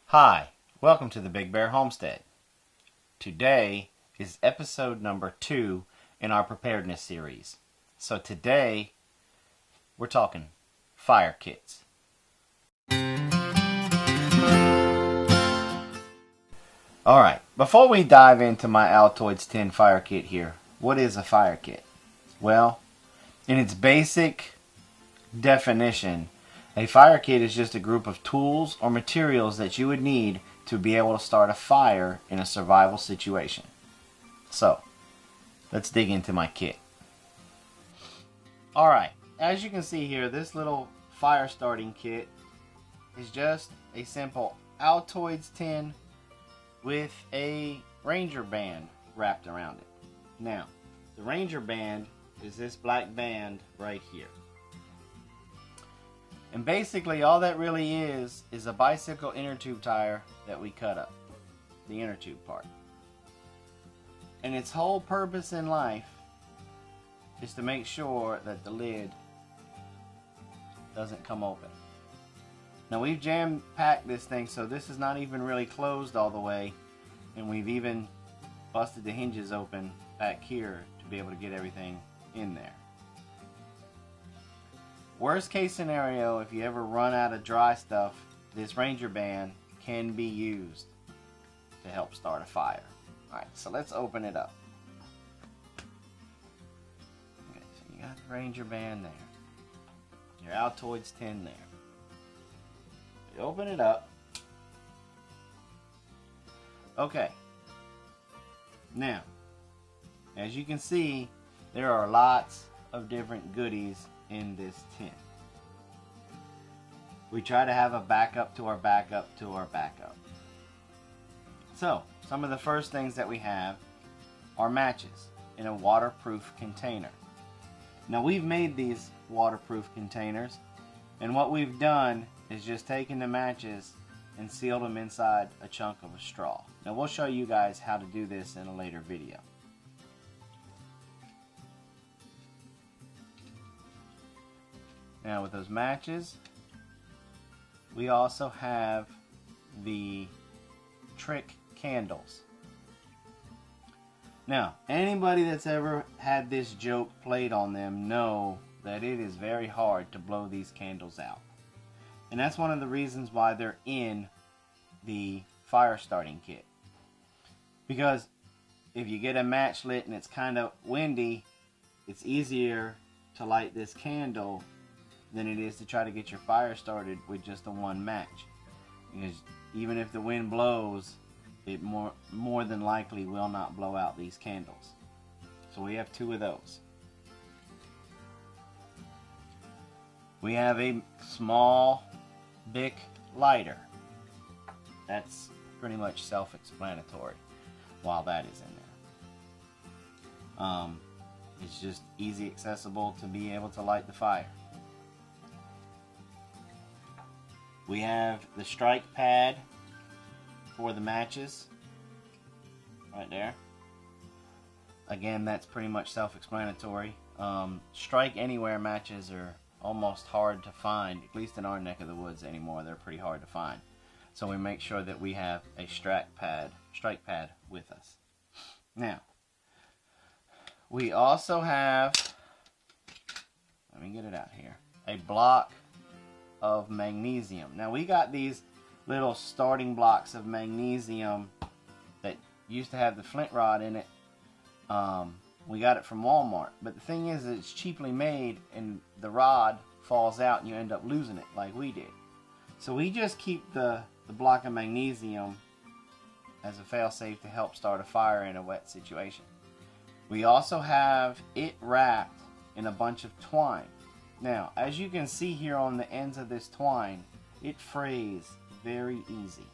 Hi, welcome to the Big Bear Homestead. Today is episode number 2 in our preparedness series. So today we're talking fire kits. Alright, before we dive into my Altoids 10 fire kit here, what is a fire kit? Well, in its basic definition, a fire kit is just a group of tools or materials that you would need to be able to start a fire in a survival situation. So, let's dig into my kit. Alright, as you can see here, this little fire starting kit is just a simple Altoids tin with a Ranger band wrapped around it. Now, the Ranger band is this black band right here. And basically all that really is a bicycle inner tube tire that we cut up, the inner tube part. And its whole purpose in life is to make sure that the lid doesn't come open. Now we've jam-packed this thing so this is not even really closed all the way, and we've even busted the hinges open back here to be able to get everything in there. Worst case scenario, if you ever run out of dry stuff, this Ranger band can be used to help start a fire. Alright, so let's open it up. Okay, so you got the Ranger band there. Your Altoids tin there. You open it up. Okay. Now, as you can see, there are lots of different goodies in this tin. We try to have a backup to our backup to our backup. So, some of the first things that we have are matches in a waterproof container. Now we've made these waterproof containers, and what we've done is just taken the matches and sealed them inside a chunk of a straw. Now we'll show you guys how to do this in a later video. Now with those matches, we also have the trick candles. Now, anybody that's ever had this joke played on them know that it is very hard to blow these candles out. And that's one of the reasons why they're in the fire starting kit. Because if you get a match lit and it's kind of windy, it's easier to light this candle than it is to try to get your fire started with just the one match. Because even if the wind blows, it more than likely will not blow out these candles. So we have 2 of those. We have a small Bic lighter. That's pretty much self-explanatory while that is in there. It's just easy accessible to be able to light the fire. We have the strike pad for the matches right there. Again, that's pretty much self-explanatory. Strike anywhere matches are almost hard to find, at least in our neck of the woods anymore. They're pretty hard to find. So we make sure that we have a strike pad with us. Now, we also have, let me get it out here, a block of magnesium. Now we got these little starting blocks of magnesium that used to have the flint rod in it. We got it from Walmart, but the thing is it's cheaply made and the rod falls out and you end up losing it like we did. So we just keep the block of magnesium as a fail-safe to help start a fire in a wet situation. We also have it wrapped in a bunch of twine. Now, as you can see here on the ends of this twine, it frays very easy.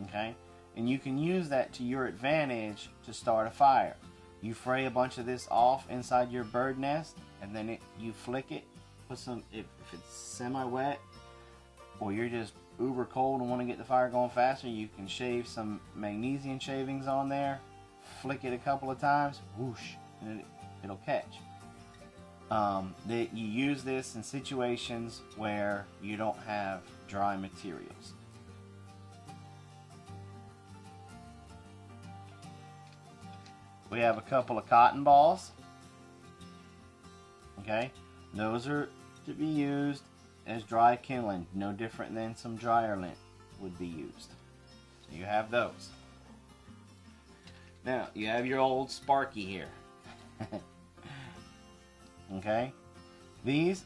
Okay? And you can use that to your advantage to start a fire. You fray a bunch of this off inside your bird nest, and then you flick it, put some, if it's semi-wet, or you're just uber cold and want to get the fire going faster, you can shave some magnesium shavings on there, flick it a couple of times, whoosh, and it'll catch. That you use this in situations where you don't have dry materials. We have a couple of cotton balls. Okay, those are to be used as dry kindling, no different than some dryer lint would be used. So you have those. Now you have your old Sparky here. Okay,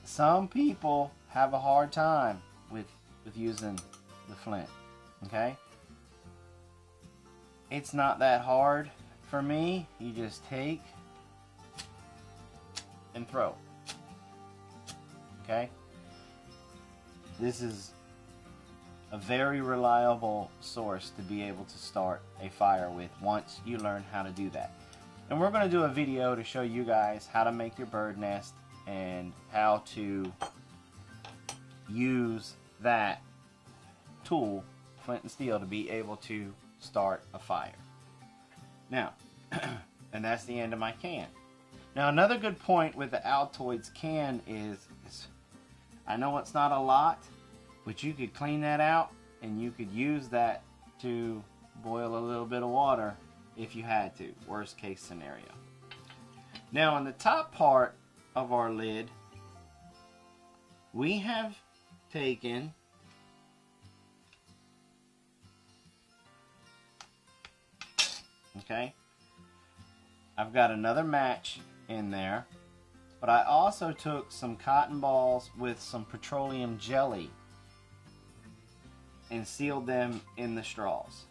some people have a hard time with using the flint. Okay, it's not that hard for me. You just take and throw. Okay, this is a very reliable source to be able to start a fire with once you learn how to do that. And we're going to do a video to show you guys how to make your bird nest and how to use that tool, flint and steel, to be able to start a fire. Now, and that's the end of my can. Now, another good point with the Altoids can is I know it's not a lot, but you could clean that out and you could use that to boil a little bit of water if you had to, worst case scenario. Now, on the top part of our lid, we have taken I've got another match in there, but I also took some cotton balls with some petroleum jelly and sealed them in the straws.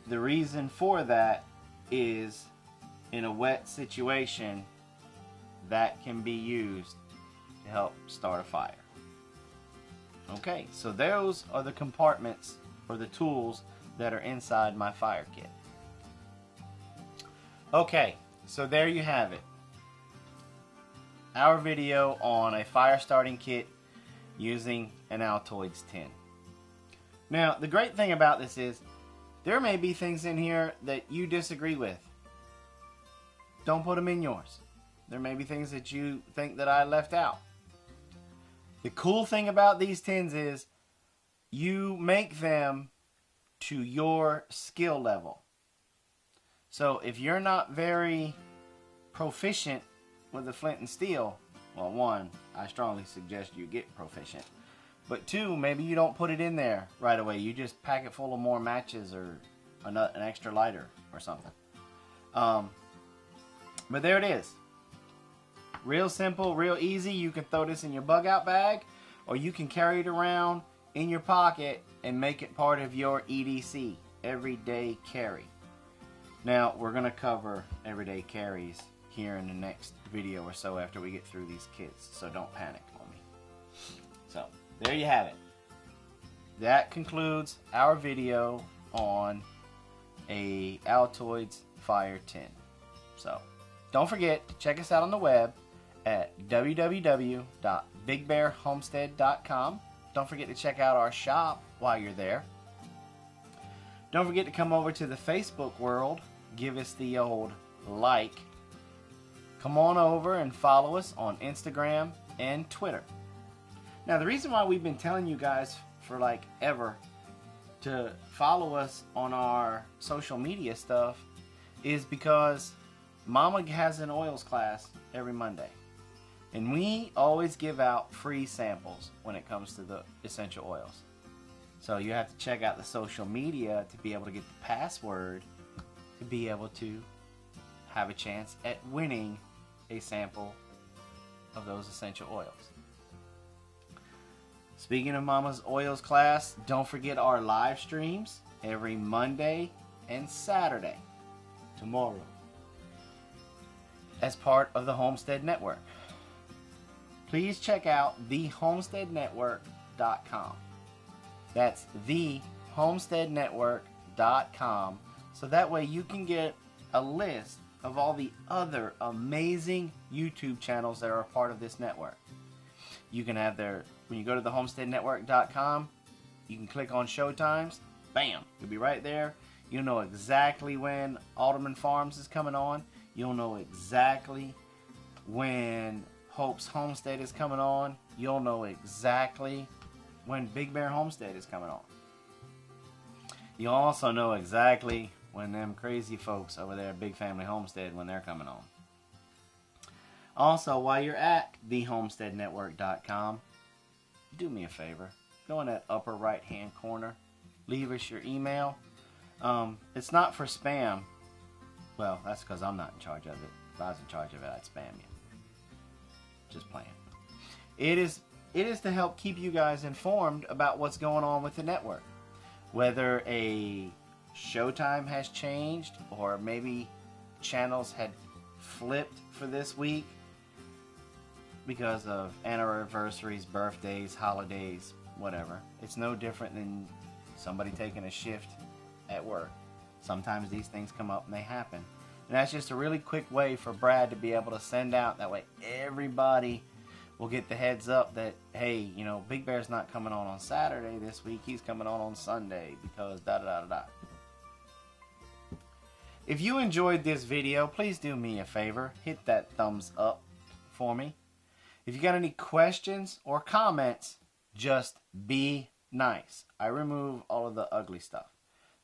The reason for that is in a wet situation that can be used to help start a fire. Okay, so those are the compartments or the tools that are inside my fire kit. Okay, so there you have it. Our video on a fire starting kit using an Altoids tin. Now, the great thing about this is there may be things in here that you disagree with. Don't put them in yours. There may be things that you think that I left out. The cool thing about these tins is you make them to your skill level. So if you're not very proficient with the flint and steel, well, one, I strongly suggest you get proficient. But two, maybe you don't put it in there right away. You just pack it full of more matches or an extra lighter or something. But there it is. Real simple, real easy. You can throw this in your bug out bag, or you can carry it around in your pocket and make it part of your EDC, everyday carry. Now, we're going to cover everyday carries here in the next video or so after we get through these kits, so don't panic on me. So, there you have it. That concludes our video on a Altoids fire tin. So, don't forget to check us out on the web at www.bigbearhomestead.com. Don't forget to check out our shop while you're there. Don't forget to come over to the Facebook world. Give us the old like. Come on over and follow us on Instagram and Twitter. Now, the reason why we've been telling you guys for like ever to follow us on our social media stuff is because Mama has an oils class every Monday. And we always give out free samples when it comes to the essential oils. So you have to check out the social media to be able to get the password to be able to have a chance at winning a sample of those essential oils. Speaking of Mama's oils class, don't forget our live streams every Monday and Saturday, tomorrow, as part of the Homestead Network. Please check out thehomesteadnetwork.com. That's thehomesteadnetwork.com, so that way you can get a list of all the other amazing YouTube channels that are a part of this network. You can have when you go to thehomesteadnetwork.com, you can click on show times. Bam! You'll be right there. You'll know exactly when Alderman Farms is coming on. You'll know exactly when Hope's Homestead is coming on. You'll know exactly when Big Bear Homestead is coming on. You'll also know exactly when them crazy folks over there at Big Family Homestead, when they're coming on. Also, while you're at thehomesteadnetwork.com, do me a favor. Go in that upper right hand corner. Leave us your email. It's not for spam. Well, that's because I'm not in charge of it. If I was in charge of it, I'd spam you. Just playing. It is to help keep you guys informed about what's going on with the network. Whether a showtime has changed, or maybe channels had flipped for this week because of anniversaries, birthdays, holidays, whatever. It's no different than somebody taking a shift at work. Sometimes these things come up and they happen. And that's just a really quick way for Brad to be able to send out. That way everybody will get the heads up that, hey, you know, Big Bear's not coming on Saturday this week. He's coming on Sunday because da-da-da-da-da. If you enjoyed this video, please do me a favor. Hit that thumbs up for me. If you got any questions or comments, just be nice. I remove all of the ugly stuff.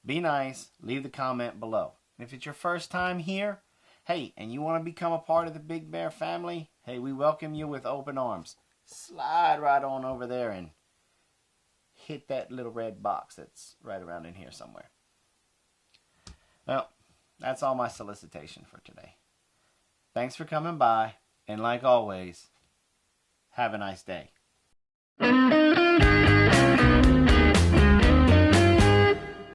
Be nice. Leave the comment below. If it's your first time here, hey, and you want to become a part of the Big Bear family, hey, we welcome you with open arms. Slide right on over there and hit that little red box that's right around in here somewhere. Well, that's all my solicitation for today. Thanks for coming by, and like always, have a nice day.